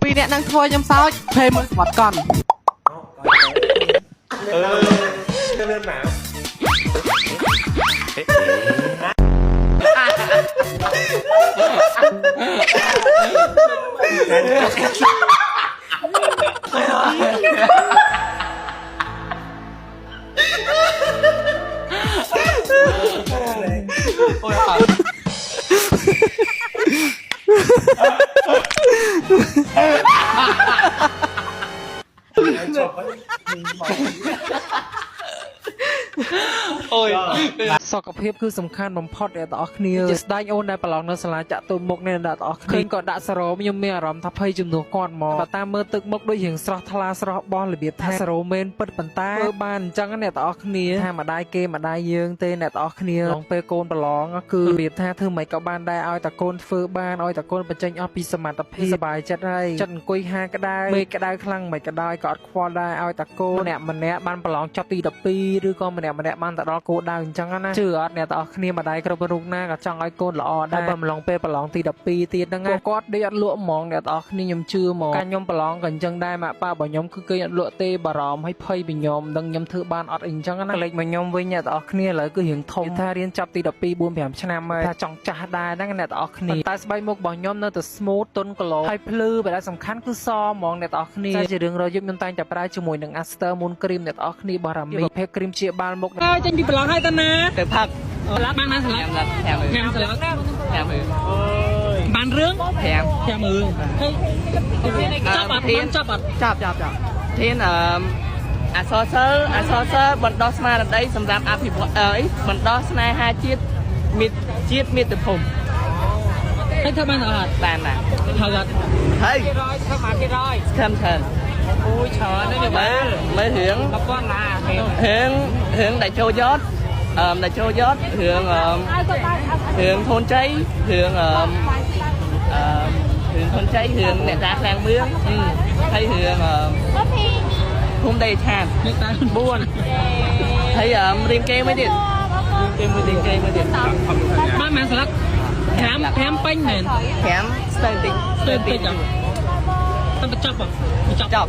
ពីអ្នកនឹងធ្វើខ្ញុំសោចភេមើលស្បាត់កន់เรื่องหนาวសុខភាពគឺសំខាន់បំផុតអ្នកទាំងអស់គ្នាជាស្ដេចអូនដែលប្រឡងនៅសាលាចាក់ទុំមុខអ្នកទាំងអស់គ្នាឃើញគាត់ដាក់សរោមខ្ញុំមានអារម្មណ៍ថាភ័យជំនួសគាត់ហ្មងបើតាមមើលទឹកមុខដូចរៀងស្រស់ថ្លាស្រស់បោះរបៀបថាសរោមែនពិតប៉ុន្តែធ្វើបានអញ្ចឹងអ្នកទាំងអស់គ្នាថាម្ដាយគេម្ដាយយើងទេអ្នកទាំងអស់គ្នាឡងពេលកូនប្រឡងគឺរបៀបថាធ្វើមិនក៏បានដែរឲ្យតែកូនធ្វើបានឲ្យតែកូនបញ្ចេញអស់ពីសមត្ថភាពសប្បាយចិត្តហើយចិត្តអង្គុយហាក្តៅមេឃក្តៅខ្លាំងមិនក៏ដោយក៏អត់ខ្វល់ដែរឲ្យតែកូនម្នាក់បានប្រឡងចប់ទី12ឬក៏ម្នាក់បានទៅដល់គោលដៅអញ្ចឹងណាជឿអត់អ្នកទាំងអស់គ្នាម្ដាយគ្រប់រូបណាក៏ចង់ឲ្យកូនល្អដែរបើម្លងពេលប្រឡងទី12ទៀតហ្នឹងគាត់ដេកអត់លក់ហ្មងអ្នកទាំងអស់គ្នាខ្ញុំជឿហ្មងកាលខ្ញុំប្រឡងក៏អញ្ចឹងដែរម៉ាក់ប៉ារបស់ខ្ញុំគឺគេអត់លក់ទេបារម្ភឲ្យភ័យពីខ្ញុំដឹងខ្ញុំធ្វើបានអត់អីអញ្ចឹងណាលេចមកខ្ញុំវិញអ្នកទាំងអស់គ្នាឥឡូវគឺរៀងធំថារៀនចាប់ទី12 4 5ឆ្នាំហើយថាចង់ចាស់ដែរហ្នឹងអ្នកទាំងអស់គ្នាតែស្បែកមុខរបស់ខ្ញុំនៅតែស្មូតទន់គីឡូហើយភ្លឺបែរសំខាន់គឺសហ្មងអ្នកទាំងអស់គ្នាតែជារឿងរយប់ខ្ញុំតែងតែប្រើជាមួយនឹង Aster Moon Cream អ្នកទាំងអស់គ្នាបារមីប្រភេទគ្រីមជាបាល់មុខហើយចេញពីប្រឡងហើយតាណាទៅផឹកឡាក់បានណាស្លាប់5ស្លាប់5មើលបានរឿង5មើលហើយចាប់អត់បានចាប់អត់ចាប់ធានអសរសិល្ប៍បណ្ដោះស្មារតីសម្រាប់អភិវឌ្ឍបណ្ដោះស្នេហាជាតិមាតុភូមិហើយធ្វើបានអត់បានណាហើយអត់ហើយធ្វើបានគេរយស្ខំច្រើនអូយច្រើនណាស់មើលរឿង1000ណារឿងដែលចូលយត់ដែលចូលយត់រឿងធូនជ័យរឿងធូនជ័យរឿងអ្នកតាខ្លាំងមឿងហើយរឿងភូមិដីឆានអ្នកតា4ហើយរៀងគេមួយទៀតបានបានស្លាប់5ពេញមែន5ស្ទើរតិចតែបញ្ចប់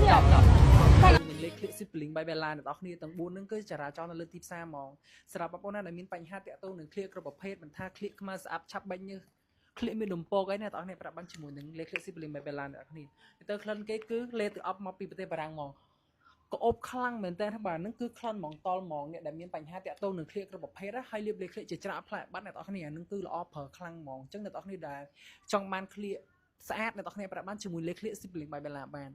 លេខคลิก sibling បាយបេឡាអ្នកនរគ្នាទាំង4ហ្នឹងគឺចរាចរណ៍នៅលើទីផ្សារហ្មងសម្រាប់បងប្អូនណាដែលមានបញ្ហាតាក់ទងនឹងคลิกគ្រប់ប្រភេទមិនថាคลิกខ្មៅស្អាប់ឆាប់បាញ់ញើសคลิกមានដំពកអីអ្នកនរគ្នាប្រាប់បានជាមួយនឹងលេខคลิก sibling បាយបេឡាអ្នកនរគ្នាទៅក្លិនគេគឺលេទៅអប់មកពីប្រទេសបារាំងហ្មងក៏អប់ខ្លាំងមែនតើបាទហ្នឹងគឺក្លិនហ្មងតល់ហ្មងអ្នកដែលមានបញ្ហាតាក់ទងនឹងคลิกគ្រប់ប្រភេទហើយលាបលេខคลิกជាច្រើនផ្លែបាត់អ្នកនរគ្នាហ្នឹងគឺល្អប្រើខ្លាំងហ្មងអញ្ចឹងអ្នកនរគ្នាដែលចង់បានคลิกស្អាតអ្នកនរគ្នាប្រាប់បានជាមួយលេខคลิก sibling បាយបេឡាបាន